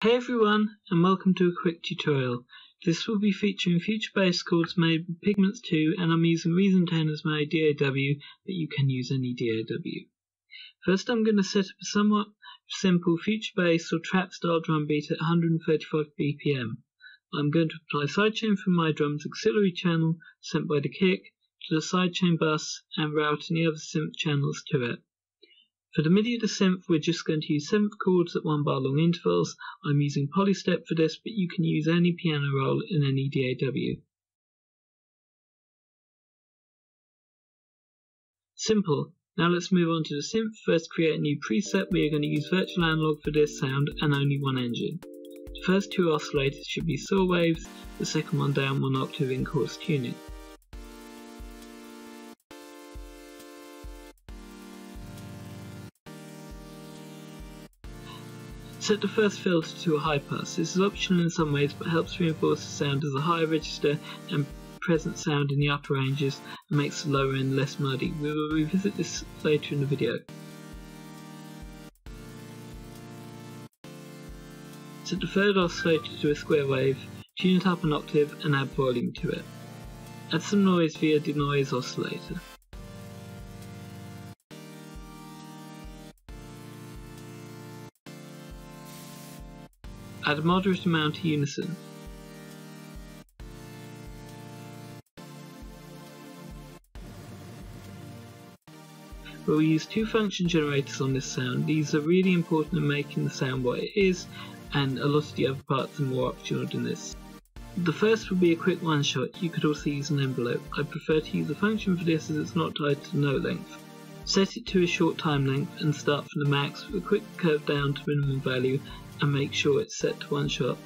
Hey everyone, and welcome to a quick tutorial. This will be featuring Future Bass chords made with Pigments 2, and I'm using Reason 10 as my DAW, but you can use any DAW. First I'm going to set up a somewhat simple Future Bass or trap style drum beat at 135 BPM. I'm going to apply sidechain from my drum's auxiliary channel sent by the kick to the sidechain bus and route any other synth channels to it. For the MIDI of the synth, we're just going to use 7th chords at 1 bar long intervals. I'm using polystep for this, but you can use any piano roll in any DAW. Simple. Now let's move on to the synth. First, create a new preset. We are going to use virtual analog for this sound and only one engine. The first two oscillators should be saw waves, the second one down 1 octave in coarse tuning. Set the first filter to a high pass. This is optional in some ways but helps reinforce the sound as a higher register and present sound in the upper ranges and makes the lower end less muddy. We will revisit this later in the video. Set the third oscillator to a square wave, tune it up an octave and add volume to it. Add some noise via the noise oscillator. Add a moderate amount of unison. We'll use two function generators on this sound. These are really important in making the sound what it is, and a lot of the other parts are more optional than this. The first will be a quick one shot. You could also use an envelope. I prefer to use a function for this as it's not tied to note length. Set it to a short time length and start from the max with a quick curve down to minimum value and make sure it's set to one shot.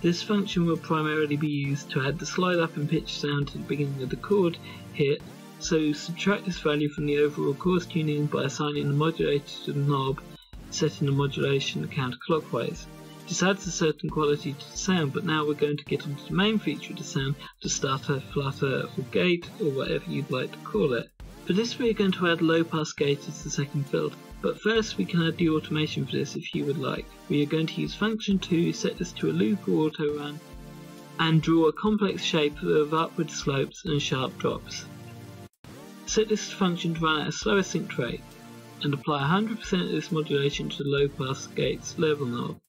This function will primarily be used to add the slide up in pitch sound to the beginning of the chord hit, so subtract this value from the overall coarse tuning by assigning the modulator to the knob, setting the modulation counterclockwise. This adds a certain quality to the sound, but now we're going to get onto the main feature of the sound, the stutter, flutter or gate, or whatever you'd like to call it. For this we are going to add low pass gate as the second filter, but first we can add the automation for this if you would like. We are going to use function 2, set this to a loop or auto run, and draw a complex shape of upward slopes and sharp drops. Set this function to run at a slower sync rate, and apply 100% of this modulation to the low pass gate's level knob.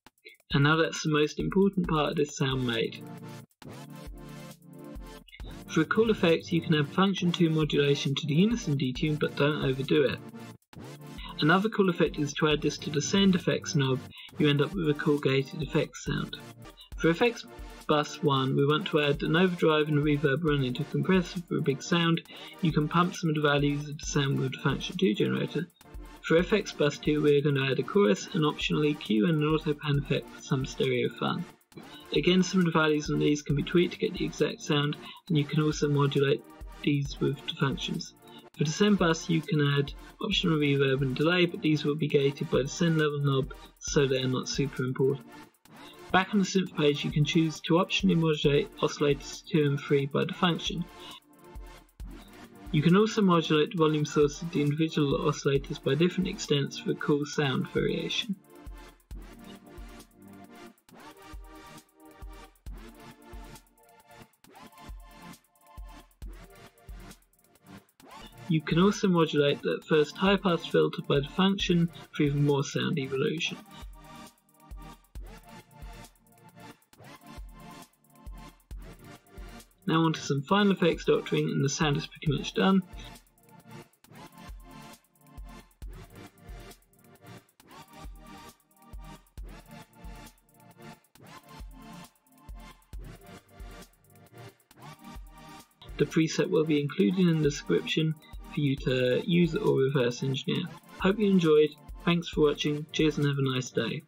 And now that's the most important part of this sound made. For a cool effect, you can add function 2 modulation to the unison detune, but don't overdo it. Another cool effect is to add this to the send effects knob. You end up with a cool gated effects sound. For effects bus 1, we want to add an overdrive and a reverb run into a compressor for a big sound. You can pump some of the values of the sound with the function 2 generator. For FX bus 2, we are going to add a chorus, an optional EQ and an auto pan effect for some stereo fun. Again, some of the values on these can be tweaked to get the exact sound, and you can also modulate these with the functions. For the send bus, you can add optional reverb and delay, but these will be gated by the send level knob, so they are not super important. Back on the synth page, you can choose to optionally modulate oscillators 2 and 3 by the function. You can also modulate the volume source of the individual oscillators by different extents for a cool sound variation. You can also modulate that first high pass filter by the function for even more sound evolution. Now onto some final effects doctoring, and the sound is pretty much done. The preset will be included in the description for you to use or reverse engineer. Hope you enjoyed, thanks for watching, cheers and have a nice day.